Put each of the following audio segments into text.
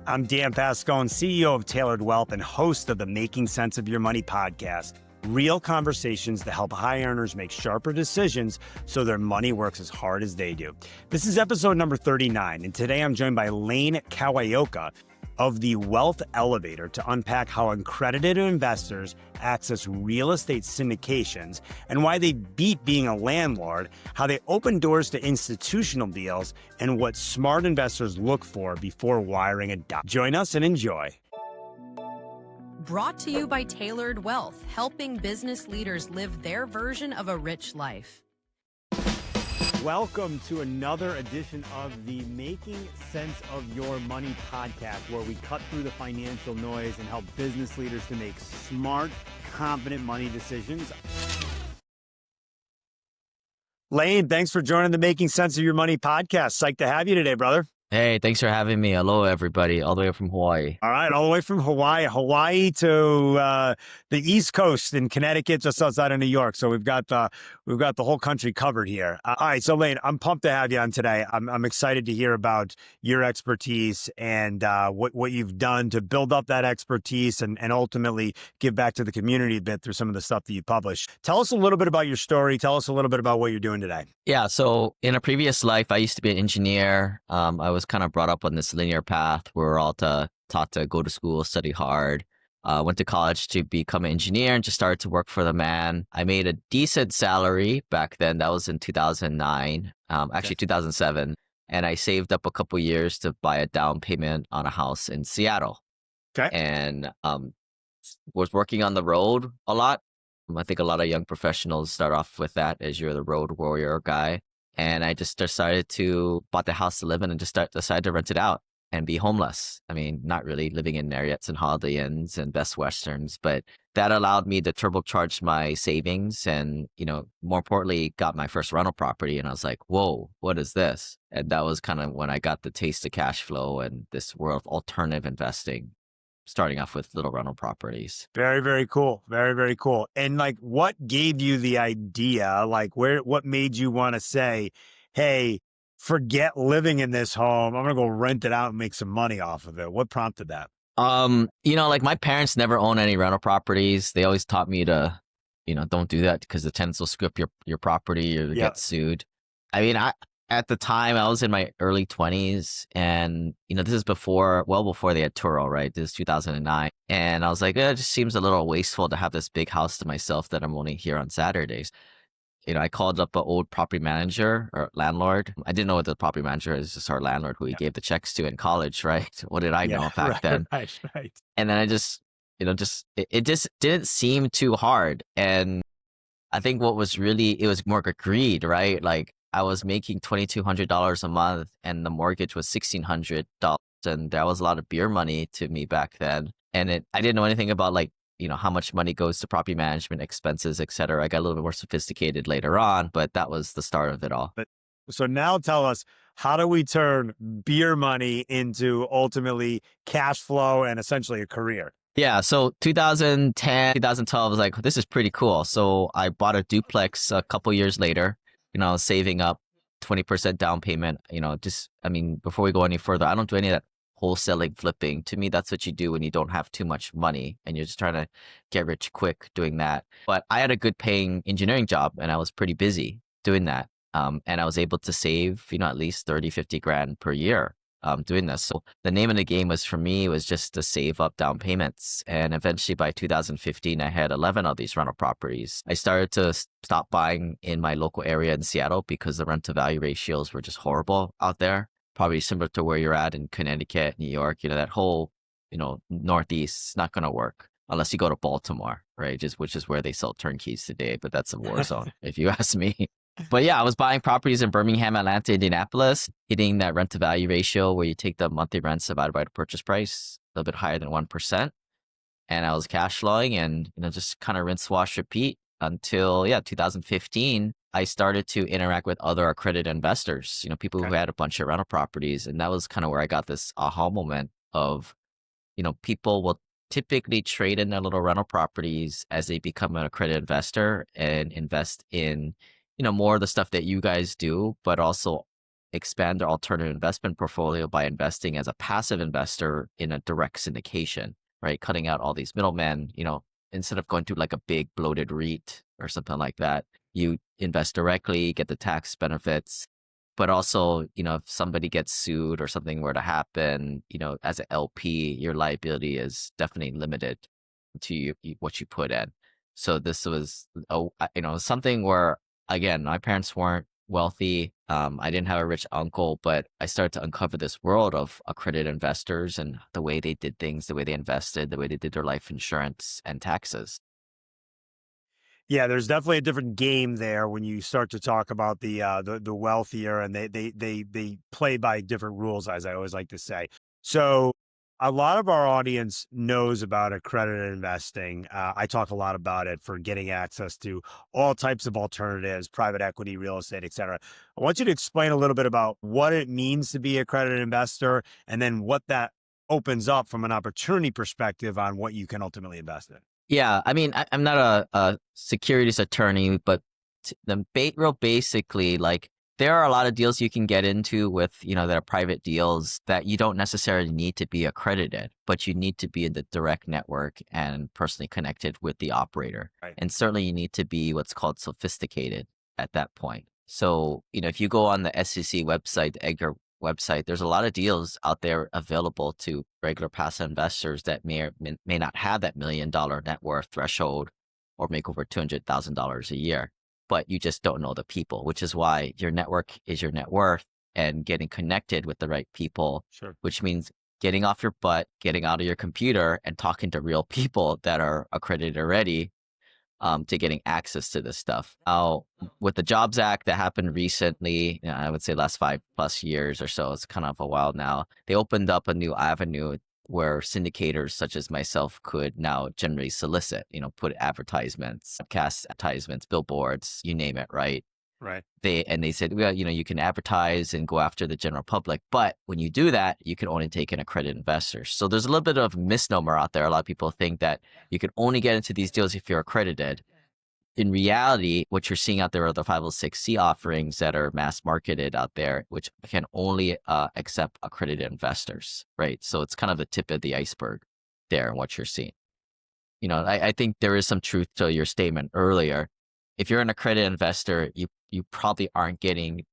I'm Dan Pascone, CEO of Tailored Wealth and host of the Making Sense of Your Money podcast. Real conversations that help high earners make sharper decisions so their money works as hard as they do. This is episode number 39, and today I'm joined by Lane Kawaoka of the Wealth Elevator to unpack how accredited investors access real estate syndications and why they beat being a landlord, how they open doors to institutional deals, and what smart investors look for before wiring a dime. Join us and enjoy. Brought to you by Tailored Wealth, helping business leaders live their version of a rich life. Welcome to another edition of the Making Sense of Your Money podcast, where we cut through the financial noise and help business leaders to make smart, confident money decisions. Lane, thanks for joining the Making Sense of Your Money podcast. Psyched to have you today, brother. Hey, thanks for having me. Hello, everybody, all the way from Hawaii. All right, all the way from Hawaii to the East Coast in Connecticut, just outside of New York. So we've got the whole country covered here. All right, so Lane, I'm pumped to have you on today. I'm excited to hear about your expertise and what you've done to build up that expertise and ultimately give back to the community a bit through some of the stuff that you publish. Tell us a little bit about your story. Tell us a little bit about what you're doing today. Yeah, so in a previous life, I used to be an engineer. I was kind of brought up on this linear path where we're all taught to go to school, study hard. Went to college to become an engineer and just started to work for the man. I made a decent salary back then. That was in 2009, actually 2007. And I saved up a couple years to buy a down payment on a house in Seattle. Okay. And was working on the road a lot. I think a lot of young professionals start off with that as you're the road warrior guy. And I just decided to bought the house to live in and just decided to rent it out and be homeless. I mean, not really living in Marriotts and Holiday Inns and Best Westerns, but that allowed me to turbocharge my savings and, more importantly, got my first rental property. And I was like, whoa, what is this? And that was kind of when I got the taste of cash flow and this world of alternative investing, starting off with little rental properties. Very, very cool. Very, very cool. And what gave you the idea? What made you want to say, hey, forget living in this home. I'm going to go rent it out and make some money off of it. What prompted that? My parents never owned any rental properties. They always taught me to, don't do that because the tenants will screw up your property or get sued. I mean, at the time, I was in my early 20s and, this is well before they had Turo, right? This is 2009. And I was like, it just seems a little wasteful to have this big house to myself that I'm only here on Saturdays. I called up an old property manager or landlord. I didn't know what the property manager is, just our landlord who he gave the checks to in college, right? What did I know back then? Right. And then I just, it just didn't seem too hard. And I think it was more greed, right? Like, I was making $2,200 a month and the mortgage was $1,600. And that was a lot of beer money to me back then. And I didn't know anything about how much money goes to property management expenses, et cetera. I got a little bit more sophisticated later on, but that was the start of it all. So now tell us, how do we turn beer money into ultimately cash flow and essentially a career? Yeah. So 2010, 2012, I was like, this is pretty cool. So I bought a duplex a couple years later. Saving up 20% down payment, before we go any further, I don't do any of that wholesaling flipping. To me, that's what you do when you don't have too much money and you're just trying to get rich quick doing that. But I had a good paying engineering job and I was pretty busy doing that. And I was able to save, at least 30, 50 grand per year doing this. So the name of the game was just to save up down payments. And eventually by 2015, I had 11 of these rental properties. I started to stop buying in my local area in Seattle because the rent to value ratios were just horrible out there. Probably similar to where you're at in Connecticut, New York, that whole, Northeast is not going to work unless you go to Baltimore, right? Which is where they sell turnkeys today, but that's a war zone if you ask me. But yeah, I was buying properties in Birmingham, Atlanta, Indianapolis, hitting that rent to value ratio where you take the monthly rents divided by the purchase price, a little bit higher than 1%. And I was cash flowing and, just kind of rinse, wash, repeat until 2015. I started to interact with other accredited investors, people who had a bunch of rental properties. And that was kind of where I got this aha moment of, people will typically trade in their little rental properties as they become an accredited investor and invest in, more of the stuff that you guys do, but also expand their alternative investment portfolio by investing as a passive investor in a direct syndication, right? Cutting out all these middlemen, instead of going to like a big bloated REIT or something like that, you invest directly, get the tax benefits. But also, if somebody gets sued or something were to happen, as an LP, your liability is definitely limited to what you put in. So this was, something where, again, my parents weren't wealthy. I didn't have a rich uncle, but I started to uncover this world of accredited investors and the way they did things, the way they invested, the way they did their life insurance and taxes. Yeah, there's definitely a different game there when you start to talk about the wealthier, and they play by different rules, as I always like to say. So a lot of our audience knows about accredited investing. I talk a lot about it for getting access to all types of alternatives, private equity, real estate, et cetera. I want you to explain a little bit about what it means to be an accredited investor, and then what that opens up from an opportunity perspective on what you can ultimately invest in. Yeah, I mean, I'm not a securities attorney, but real basically, like, there are a lot of deals you can get into with, that are private deals that you don't necessarily need to be accredited, but you need to be in the direct network and personally connected with the operator. Right. And certainly you need to be what's called sophisticated at that point. So, if you go on the SEC website, the EDGAR website, there's a lot of deals out there available to regular passive investors that may or may not have that $1 million net worth threshold or make over $200,000 a year, but you just don't know the people, which is why your network is your net worth, and getting connected with the right people, Sure. which means getting off your butt, getting out of your computer and talking to real people that are accredited already, to getting access to this stuff. Now, with the Jobs Act that happened recently, I would say last 5+ years or so, it's kind of a while now, they opened up a new avenue where syndicators such as myself could now generally solicit, put advertisements, cast advertisements, billboards, you name it, right? Right. They said, well, you can advertise and go after the general public, but when you do that, you can only take in accredited investors. So there's a little bit of misnomer out there. A lot of people think that you can only get into these deals if you're accredited. In reality, what you're seeing out there are the 506C offerings that are mass marketed out there, which can only accept accredited investors, right? So it's kind of the tip of the iceberg there in what you're seeing. I think there is some truth to your statement earlier. If you're an accredited investor, you probably aren't getting,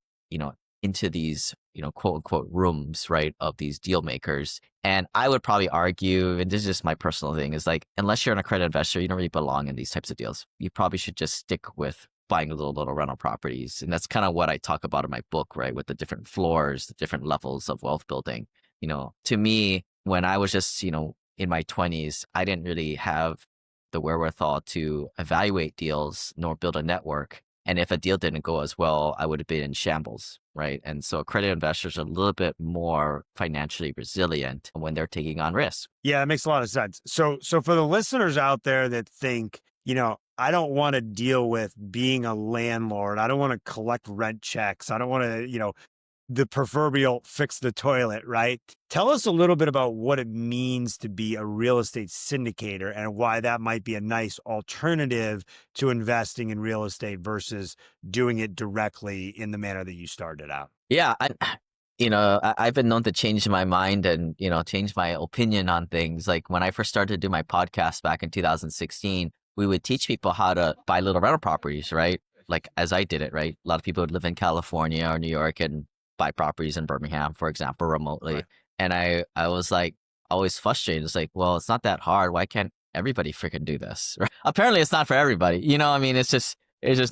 into these, quote unquote rooms, right, of these deal makers. And I would probably argue, and this is just my personal thing, is like, unless you're an accredited investor, you don't really belong in these types of deals. You probably should just stick with buying little rental properties. And that's kind of what I talk about in my book, right, with the different floors, the different levels of wealth building. To me, when I was just, in my 20s, I didn't really have the wherewithal to evaluate deals nor build a network. And if a deal didn't go as well, I would have been in shambles, right? And so accredited investors are a little bit more financially resilient when they're taking on risk. Yeah, that makes a lot of sense. So for the listeners out there that think, I don't want to deal with being a landlord. I don't want to collect rent checks. I don't want to, the proverbial fix the toilet, right? Tell us a little bit about what it means to be a real estate syndicator and why that might be a nice alternative to investing in real estate versus doing it directly in the manner that you started out. Yeah, I've been known to change my mind and, change my opinion on things. Like when I first started to do my podcast back in 2016, we would teach people how to buy little rental properties, right? Like as I did it, right? A lot of people would live in California or New York and buy properties in Birmingham, for example, remotely. Right. And I was like, always frustrated. It's like, well, it's not that hard. Why can't everybody freaking do this? Right? Apparently it's not for everybody. I mean, it's just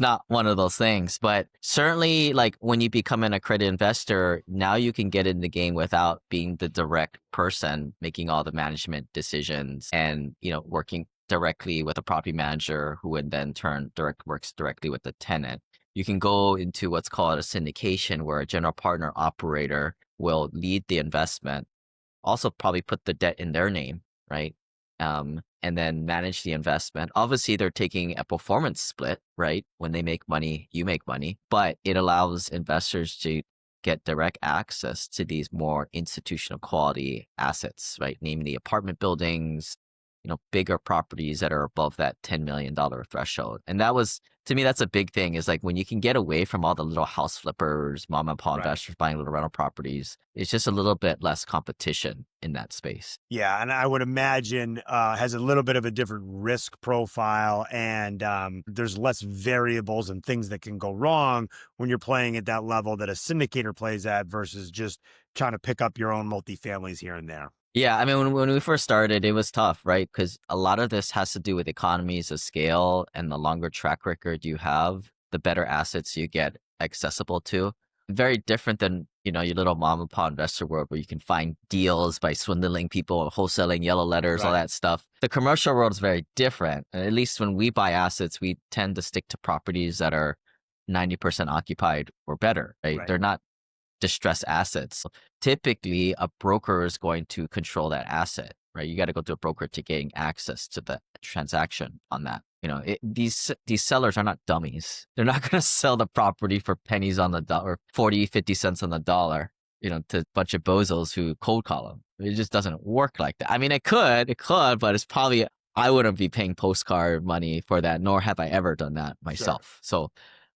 not one of those things. But certainly, like when you become an accredited investor, now you can get in the game without being the direct person making all the management decisions and, working directly with a property manager who would then works directly with the tenant. You can go into what's called a syndication, where a general partner operator will lead the investment, also probably put the debt in their name, right? And then manage the investment. Obviously, they're taking a performance split, right? When they make money, you make money, but it allows investors to get direct access to these more institutional quality assets, right? Namely apartment buildings, bigger properties that are above that $10 million threshold. And that was, to me, that's a big thing, is like when you can get away from all the little house flippers, mom and pop investors buying little rental properties, it's just a little bit less competition in that space. Yeah, and I would imagine has a little bit of a different risk profile, and there's less variables and things that can go wrong when you're playing at that level that a syndicator plays at versus just trying to pick up your own multifamilies here and there. Yeah, I mean, when we first started, it was tough, right? Because a lot of this has to do with economies of scale, and the longer track record you have, the better assets you get accessible to. Very different than, your little mom and pop investor world where you can find deals by swindling people, wholesaling yellow letters, all that stuff. The commercial world is very different. And at least when we buy assets, we tend to stick to properties that are 90% occupied or better, right? They're not distressed assets. Typically, a broker is going to control that asset, right? You got to go to a broker to gain access to the transaction on that. These sellers are not dummies. They're not going to sell the property for pennies on the dollar, 40, 50 cents on the dollar, to a bunch of bozos who cold call them. It just doesn't work like that. I mean, it could, but it's probably, I wouldn't be paying postcard money for that, nor have I ever done that myself. Sure.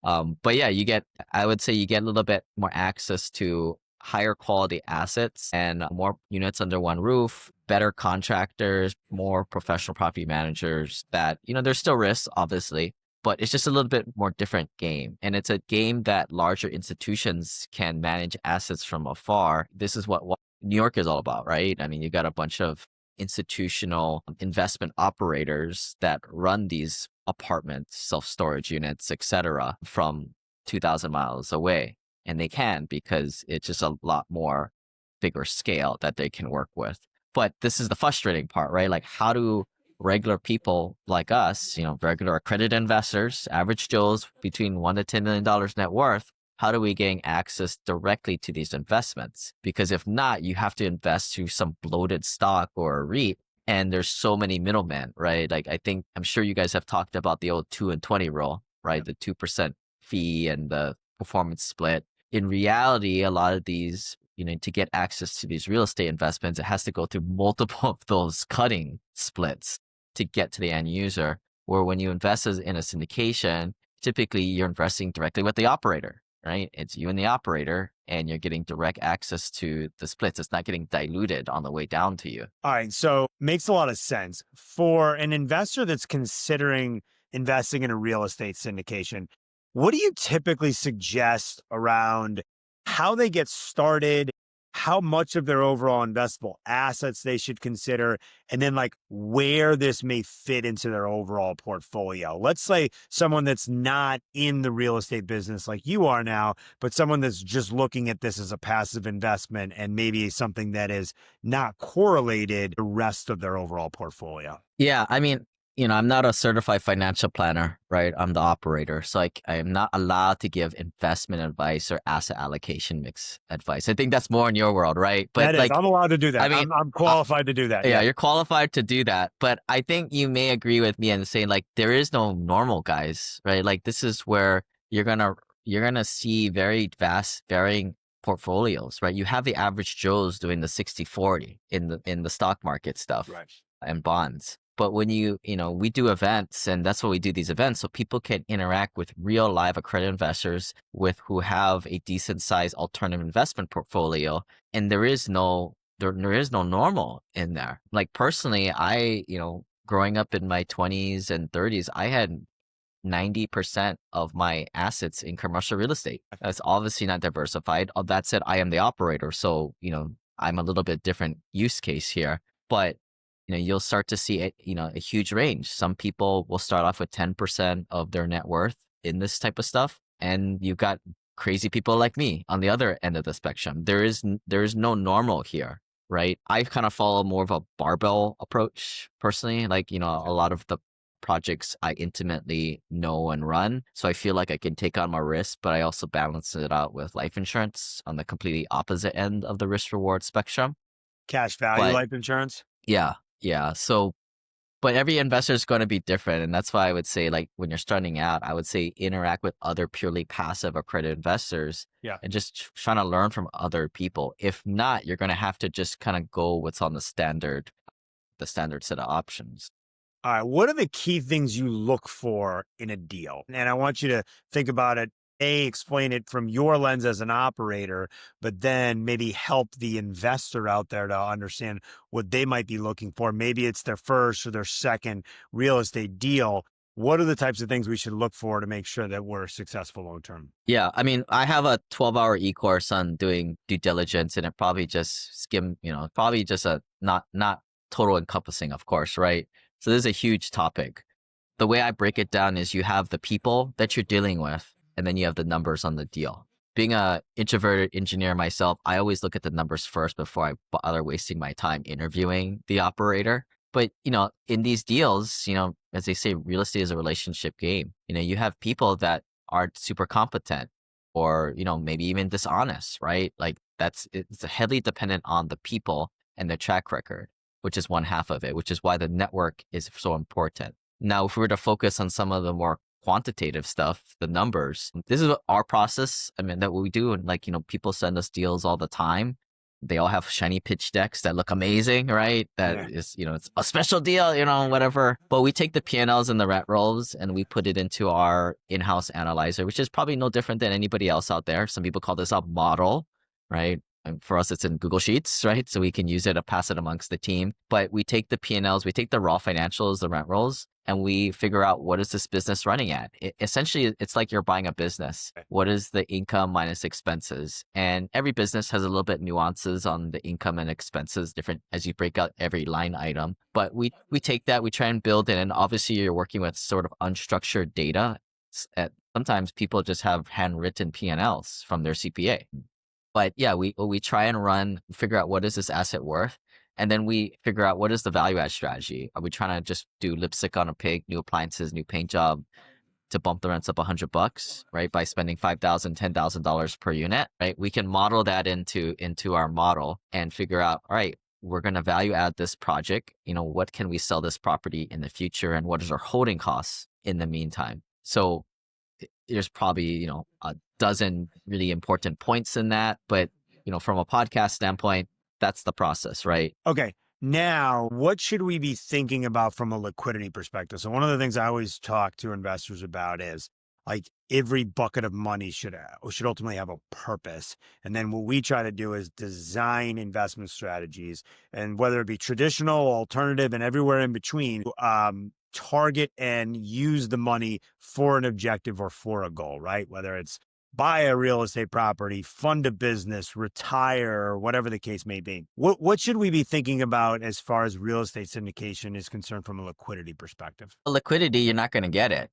So, but yeah, I would say you get a little bit more access to higher quality assets and more units under one roof, better contractors, more professional property managers that, there's still risks, obviously, but it's just a little bit more different game. And it's a game that larger institutions can manage assets from afar. This is what New York is all about, right? I mean, you got a bunch of institutional investment operators that run these apartments, self-storage units, etc., from 2,000 miles away. And they can, because it's just a lot more bigger scale that they can work with. But this is the frustrating part, right? Like, how do regular people like us, regular accredited investors, average Joes between $1 to $10 million net worth, how do we gain access directly to these investments? Because if not, you have to invest through some bloated stock or a REIT, and there's so many middlemen, right? Like, I'm sure you guys have talked about the old 2 and 20 rule, right? The 2% fee and the performance split. In reality, a lot of these, to get access to these real estate investments, it has to go through multiple of those cutting splits to get to the end user. Where when you invest in a syndication, typically you're investing directly with the operator, right? It's you and the operator, and you're getting direct access to the splits. It's not getting diluted on the way down to you. All right. So makes a lot of sense. For an investor that's considering investing in a real estate syndication, what do you typically suggest around how they get started, how much of their overall investable assets they should consider, and then like where this may fit into their overall portfolio? Let's say someone that's not in the real estate business like you are now, but someone that's just looking at this as a passive investment and maybe something that is not correlated to the rest of their overall portfolio. Yeah, I mean, I'm not a certified financial planner, right? I'm the operator. So I am not allowed to give investment advice or asset allocation mix advice. I think that's more in your world, right? But that is, I'm allowed to do that. I mean, I'm qualified to do that. Yeah, you're qualified to do that. But I think you may agree with me in saying, like, there is no normal, guys, right? Like, this is where you're gonna see very vast varying portfolios, right? You have the average Joes doing the 60-40 in the stock market stuff, right, and bonds. But when we do events, and that's what we do, these events, so people can interact with real live accredited investors who have a decent sized alternative investment portfolio. And there is no normal in there. Like, personally, growing up in my 20s and 30s, I had 90% of my assets in commercial real estate. That's obviously not diversified. That said, I am the operator. So, I'm a little bit different use case here, but you'll start to see a huge range. Some people will start off with 10% of their net worth in this type of stuff. And you've got crazy people like me on the other end of the spectrum. There is no normal here, right? I kind of follow more of a barbell approach personally. Like, a lot of the projects I intimately know and run. So I feel like I can take on more risk, but I also balance it out with life insurance on the completely opposite end of the risk reward spectrum. Cash value life insurance? Yeah. Yeah. So, but every investor is going to be different. And that's why I would say, like, when you're starting out, I would say interact with other purely passive accredited investors and just trying to learn from other people. If not, you're going to have to just kind of go what's on the standard the standard set of options. All right. What are the key things you look for in a deal? And I want you to think about it. Explain it from your lens as an operator, but then maybe help the investor out there to understand what they might be looking for. Maybe it's their first or their second real estate deal. What are the types of things we should look for to make sure that we're successful long term? Yeah, I mean, I have a 12-hour e-course on doing due diligence, and it probably just probably just a not total encompassing, of course, right? So this is a huge topic. The way I break it down is you have the people that you're dealing with, and then you have the numbers on the deal. Being a introverted engineer myself, I always look at the numbers first before I bother wasting my time interviewing the operator. But, in these deals, as they say, real estate is a relationship game. You have people that aren't super competent or, maybe even dishonest, right? Like it's heavily dependent on the people and their track record, which is one half of it, which is why the network is so important. Now, if we were to focus on some of the more quantitative stuff, the numbers, this is our process. I mean, that we do. And people send us deals all the time. They all have shiny pitch decks that look amazing, right? That is, it's a special deal, whatever. But we take the P&Ls and the rent rolls and we put it into our in-house analyzer, which is probably no different than anybody else out there. Some people call this a model, right? And for us, it's in Google Sheets, right? So we can use it to pass it amongst the team. But we take the P&Ls, we take the raw financials, the rent rolls, and we figure out what is this business running at. Essentially, it's like you're buying a business. What is the income minus expenses? And every business has a little bit nuances on the income and expenses, different as you break out every line item. But we take that, we try and build it. And obviously, you're working with sort of unstructured data. Sometimes people just have handwritten P&Ls from their CPA. But yeah, we try and figure out what is this asset worth. And then we figure out what is the value add strategy. Are we trying to just do lipstick on a pig, new appliances, new paint job to bump the rents up $100, right? By spending $5,000, $10,000 per unit, right? We can model that into our model and figure out, all right, we're going to value add this project. What can we sell this property in the future? And what is our holding costs in the meantime? So there's probably, a dozen really important points in that. But, from a podcast standpoint, that's the process, right? Okay. Now, what should we be thinking about from a liquidity perspective? So one of the things I always talk to investors about is like every bucket of money should ultimately have a purpose. And then what we try to do is design investment strategies, and whether it be traditional, alternative, and everywhere in between, target and use the money for an objective or for a goal, right? Whether it's buy a real estate property, fund a business, retire, or whatever the case may be. What should we be thinking about as far as real estate syndication is concerned from a liquidity perspective? Liquidity, you're not going to get it.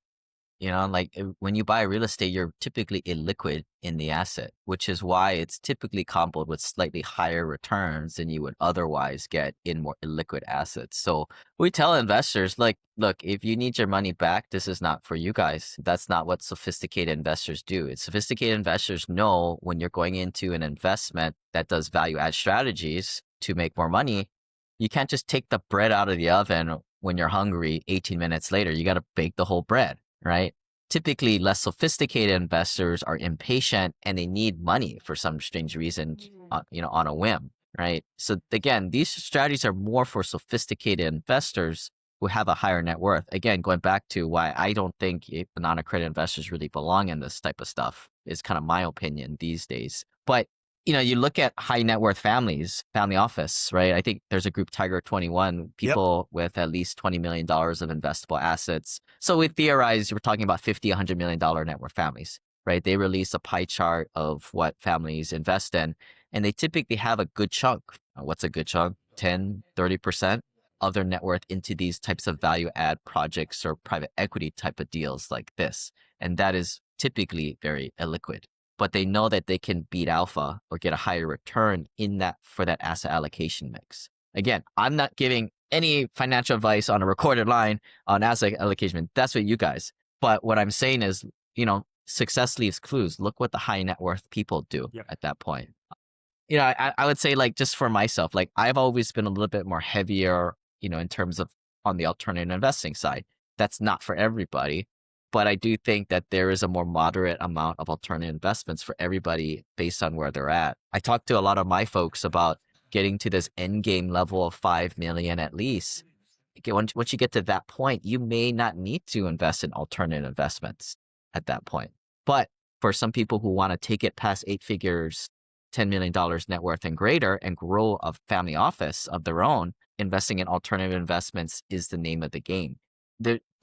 When you buy real estate, you're typically illiquid in the asset, which is why it's typically coupled with slightly higher returns than you would otherwise get in more illiquid assets. So we tell investors, look, if you need your money back, this is not for you guys. That's not what sophisticated investors do. Sophisticated investors know when you're going into an investment that does value add strategies to make more money, you can't just take the bread out of the oven when you're hungry 18 minutes later. You got to bake the whole bread. Right? Typically, less sophisticated investors are impatient and they need money for some strange reason, on a whim, right? So again, these strategies are more for sophisticated investors who have a higher net worth. Again, going back to why I don't think non-accredited investors really belong in this type of stuff is kind of my opinion these days. But you look at high net worth families, family office, right? I think there's a group, Tiger 21, people with at least $20 million of investable assets. So we theorize we're talking about $50, $100 million net worth families, right? They release a pie chart of what families invest in, and they typically have a good chunk. What's a good chunk? 10, 30% of their net worth into these types of value add projects or private equity type of deals like this. And that is typically very illiquid. But they know that they can beat alpha or get a higher return for that asset allocation mix. Again, I'm not giving any financial advice on a recorded line on asset allocation. That's what you guys. But what I'm saying is, success leaves clues. Look what the high net worth people do at that point. I would say just for myself, I've always been a little bit more heavier, in terms of on the alternative investing side. That's not for everybody. But I do think that there is a more moderate amount of alternative investments for everybody based on where they're at. I talk to a lot of my folks about getting to this end game level of 5 million at least, once you get to that point, you may not need to invest in alternative investments at that point. But for some people who want to take it past 8 figures, $10 million net worth and greater, and grow a family office of their own, investing in alternative investments is the name of the game.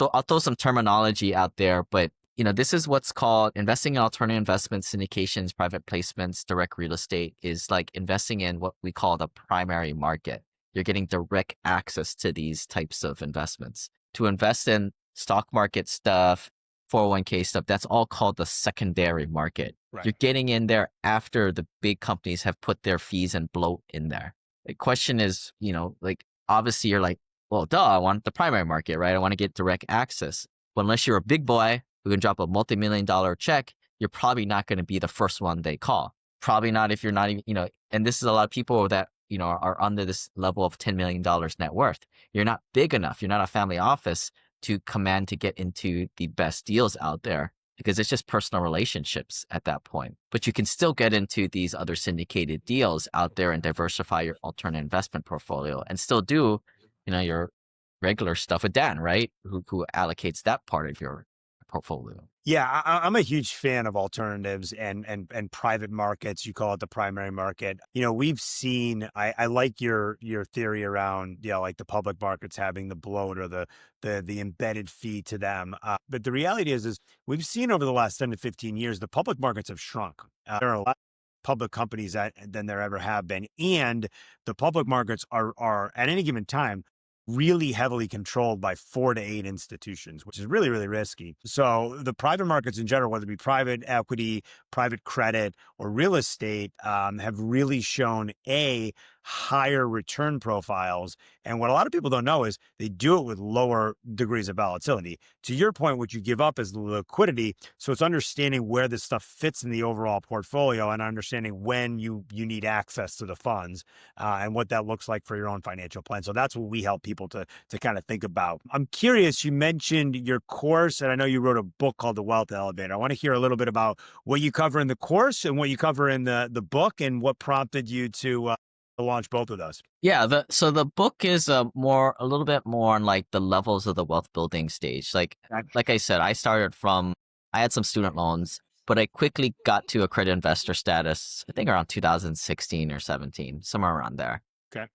I'll throw some terminology out there, but this is what's called investing in alternative investments, syndications, private placements, direct real estate is like investing in what we call the primary market. You're getting direct access to these types of investments. To invest in stock market stuff, 401k stuff, that's all called the secondary market. Right. You're getting in there after the big companies have put their fees and bloat in there. The question is, like, obviously you're like, well, duh, I want the primary market, right? I want to get direct access. But unless you're a big boy who can drop a multi-million-dollar check, you're probably not going to be the first one they call. Probably not if you're not even, and this is a lot of people that, are under this level of $10 million net worth. You're not big enough. You're not a family office to command to get into the best deals out there because it's just personal relationships at that point. But you can still get into these other syndicated deals out there and diversify your alternative investment portfolio and still do, your regular stuff with Dan, right? Who allocates that part of your portfolio. Yeah, I'm a huge fan of alternatives and private markets. You call it the primary market. We've seen. I like your theory around like the public markets having the bloat or the embedded fee to them. But the reality is we've seen over the last 10 to 15 years the public markets have shrunk. There are a lot of public companies than there ever have been, and the public markets are at any given time really heavily controlled by 4 to 8 institutions, which is really, really risky. So the private markets in general, whether it be private equity, private credit, or real estate, have really shown higher return profiles. And what a lot of people don't know is they do it with lower degrees of volatility. To your point, what you give up is the liquidity. So it's understanding where this stuff fits in the overall portfolio and understanding when you need access to the funds and what that looks like for your own financial plan. So that's what we help people to kind of think about. I'm curious, you mentioned your course, and I know you wrote a book called The Wealth Elevator. I want to hear a little bit about what you cover in the course and what you cover in the book and what prompted you to launch both of those. Yeah, so the book is a little bit more on like the levels of the wealth building stage. Like I said, I had some student loans, but I quickly got to accredited investor status, I think around 2016 or 17, somewhere around there. Okay.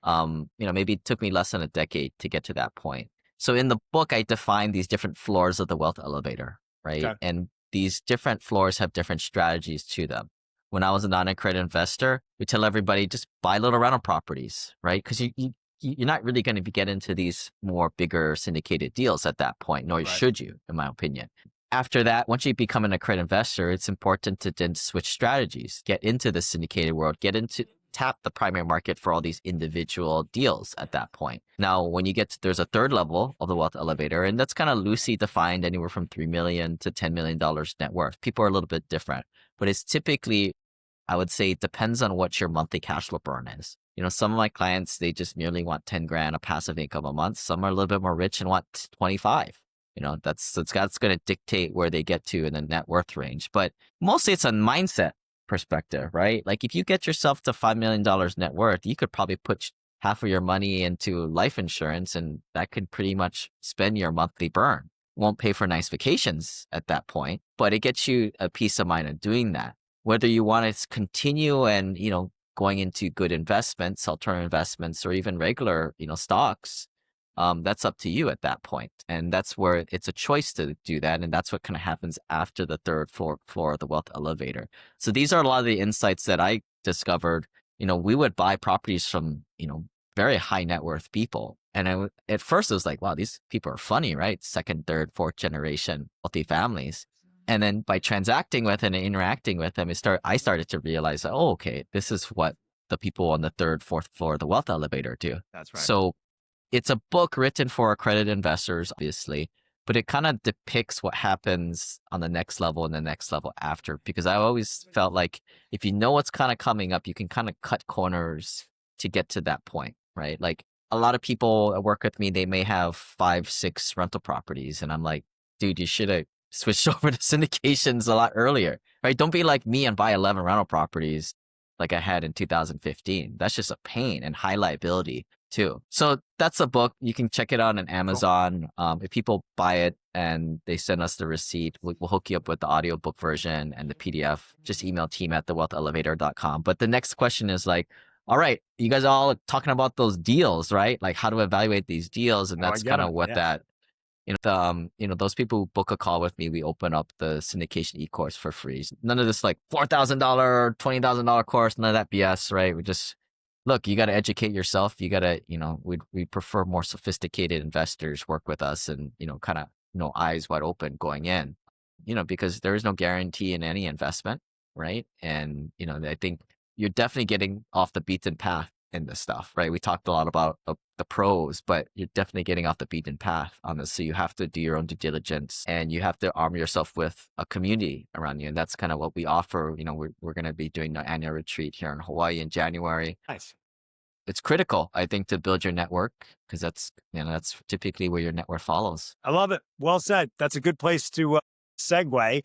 Maybe it took me less than a decade to get to that point. So in the book, I define these different floors of the wealth elevator, right? Okay. And these different floors have different strategies to them. When I was a non-accredited investor, we tell everybody just buy little rental properties, right? Because you're not really going to get into these more bigger syndicated deals at that point, nor should you, in my opinion. After that, once you become an accredited investor, it's important to then switch strategies, get into the syndicated world, tap the primary market for all these individual deals at that point. Now, when you there's a third level of the wealth elevator, and that's kind of loosely defined anywhere from $3 million to $10 million net worth. People are a little bit different, but it's typically, I would say, it depends on what your monthly cash flow burn is. Some of my clients, they just merely want 10 grand of passive income a month. Some are a little bit more rich and want 25. That's going to dictate where they get to in the net worth range. But mostly it's a mindset perspective, right? Like if you get yourself to $5 million net worth, you could probably put half of your money into life insurance and that could pretty much spend your monthly burn. Won't pay for nice vacations at that point, but it gets you a peace of mind of doing that. Whether you want to continue and, going into good investments, alternative investments, or even regular, stocks, that's up to you at that point. And that's where it's a choice to do that. And that's what kind of happens after the third floor of the wealth elevator. So these are a lot of the insights that I discovered. We would buy properties from, very high net worth people. And at first it was like, wow, these people are funny, right? Second, third, fourth generation wealthy families. And then by transacting with and interacting with them, I started to realize, oh, okay, this is what the people on the third, fourth floor of the wealth elevator do. That's right. So it's a book written for accredited investors, obviously, but it kind of depicts what happens on the next level and the next level after, because I always felt like if you know what's kind of coming up, you can kind of cut corners to get to that point, right? Like a lot of people that work with me, they may have 5, 6 rental properties. And I'm like, dude, you should have switched over to syndications a lot earlier, right? Don't be like me and buy 11 rental properties like I had in 2015. That's just a pain and high liability too. So that's a book. You can check it out on Amazon. If people buy it and they send us the receipt, we'll hook you up with the audiobook version and the PDF. Just email team@thewealthelevator.com. But the next question is like, all right, you guys are all talking about those deals, right? Like how to evaluate these deals. And Oh, I that's get kind it. of what Yeah. that, those people who book a call with me, we open up the syndication e-course for free. None of this like $4,000, $20,000 course, none of that BS, right? We just, look, you got to educate yourself. You got to, we prefer more sophisticated investors work with us and, kind of, eyes wide open going in, because there is no guarantee in any investment, right? And, I think you're definitely getting off the beaten path in this stuff, right? We talked a lot about the pros, but you're definitely getting off the beaten path on this. So you have to do your own due diligence and you have to arm yourself with a community around you. And that's kind of what we offer. We're going to be doing the annual retreat here in Hawaii in January. Nice. It's critical, I think, to build your network because that's typically where your network follows. I love it. Well said. That's a good place to segue.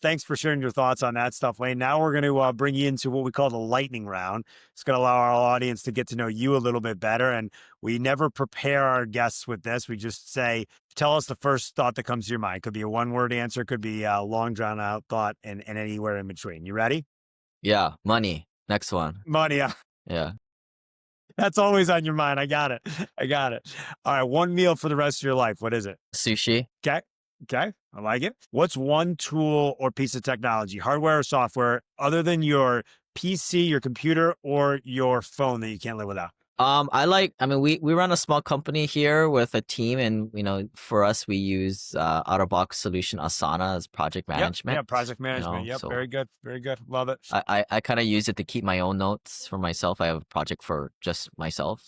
Thanks for sharing your thoughts on that stuff, Wayne. Now we're going to bring you into what we call the lightning round. It's going to allow our audience to get to know you a little bit better. And we never prepare our guests with this. We just say, tell us the first thought that comes to your mind. Could be a one-word answer, could be a long drawn-out thought, and anywhere in between. You ready? Yeah, money. Next one. Money. Yeah. That's always on your mind. I got it. I got it. All right. One meal for the rest of your life. What is it? Sushi. Okay. Okay. I like it. What's one tool or piece of technology, hardware or software, other than your PC, your computer, or your phone that you can't live without? We run a small company here with a team and, for us, we use out-of-box solution Asana as project management. Yeah, project management. Yep. So Very good. Very good. Love it. I kind of use it to keep my own notes for myself. I have a project for just myself.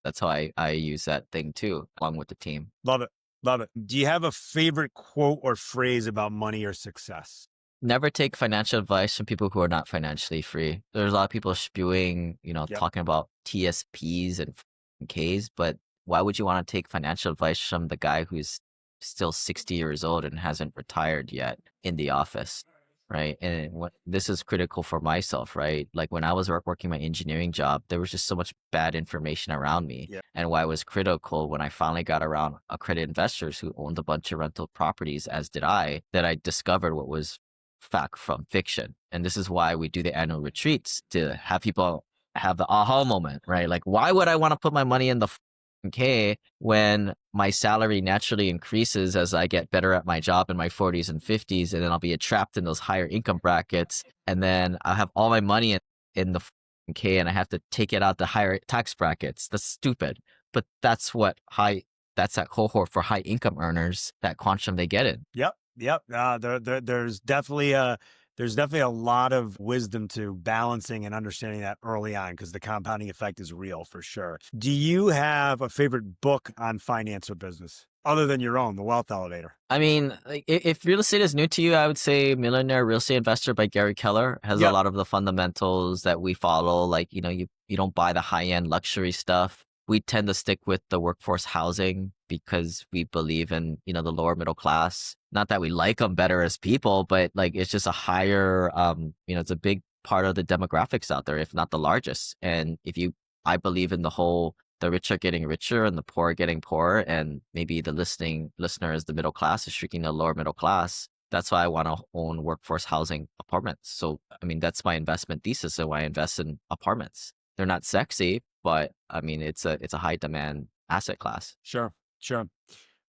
That's how I use that thing too, along with the team. Love it. Love it. Do you have a favorite quote or phrase about money or success? Never take financial advice from people who are not financially free. There's a lot of people spewing, Yep. talking about TSPs and Ks, but why would you want to take financial advice from the guy who's still 60 years old and hasn't retired yet in the office, right? And this is critical for myself, right? Like when I was working my engineering job, there was just so much bad information around me. Yeah. And why it was critical when I finally got around accredited investors who owned a bunch of rental properties, as did I, that I discovered what was fact from fiction. And this is why we do the annual retreats, to have people have the aha moment, right? Like, why would I want to put my money in the K when my salary naturally increases as I get better at my job in my 40s and 50s, and then I'll be trapped in those higher income brackets, and then I'll have all my money in the K and I have to take it out the higher tax brackets. That's stupid. But that's that cohort for high income earners, that quantum they get in. Yep. There's definitely a lot of wisdom to balancing and understanding that early on, because the compounding effect is real for sure. Do you have a favorite book on finance or business other than your own, The Wealth Elevator? I mean, if real estate is new to you, I would say Millionaire Real Estate Investor by Gary Keller has a lot of the fundamentals that we follow. Like, you don't buy the high-end luxury stuff. We tend to stick with the workforce housing because we believe in, the lower middle class. Not that we like them better as people, but like it's just a higher, it's a big part of the demographics out there, if not the largest. And I believe in the rich are getting richer and the poor are getting poorer, and maybe the listener is the middle class is shrinking the lower middle class. That's why I want to own workforce housing apartments. So, that's my investment thesis. So I invest in apartments. They're not sexy, but it's a high demand asset class. Sure.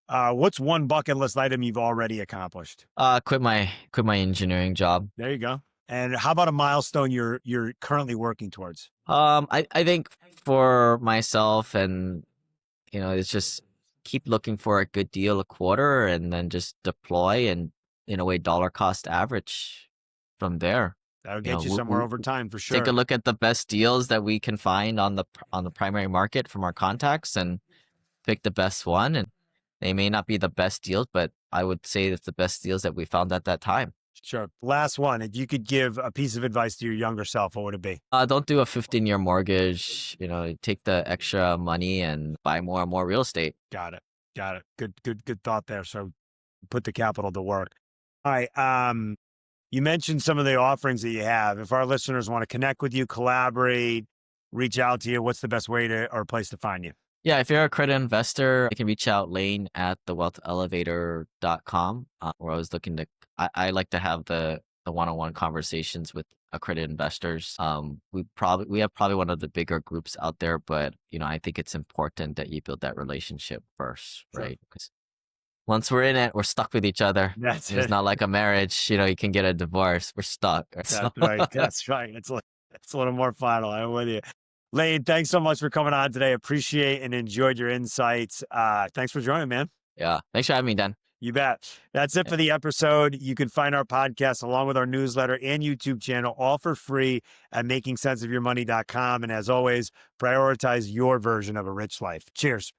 What's one bucket list item you've already accomplished? Quit my engineering job. There you go. And how about a milestone you're currently working towards? I think for myself, and it's just keep looking for a good deal a quarter and then just deploy and in a way dollar cost average from there. That'll get you somewhere over time for sure. Take a look at the best deals that we can find on the primary market from our contacts and pick the best one. And they may not be the best deals, but I would say it's the best deals that we found at that time. Sure. Last one. If you could give a piece of advice to your younger self, what would it be? Don't do a 15-year mortgage. Take the extra money and buy more and more real estate. Got it. Good thought there. So put the capital to work. All right. You mentioned some of the offerings that you have. If our listeners want to connect with you, collaborate, reach out to you, what's the best way to or place to find you? Yeah, if you're a credit investor, you can reach out Lane at thewealthelevator.com. Where I was looking to, I like to have the one-on-one conversations with accredited investors. We have probably one of the bigger groups out there, but I think it's important that you build that relationship first, Sure. right? Because once we're in it, we're stuck with each other. That's It's it. not like a marriage, you can get a divorce. We're stuck. So, That's right. That's right. It's a little more final. I'm with you. Lane, thanks so much for coming on today. Appreciate and enjoyed your insights. Thanks for joining, man. yeah. Thanks for having me, Dan. You bet. That's it Yeah. for the episode. You can find our podcast along with our newsletter and YouTube channel, all for free at makingsenseofyourmoney.com. And as always, prioritize your version of a rich life. Cheers.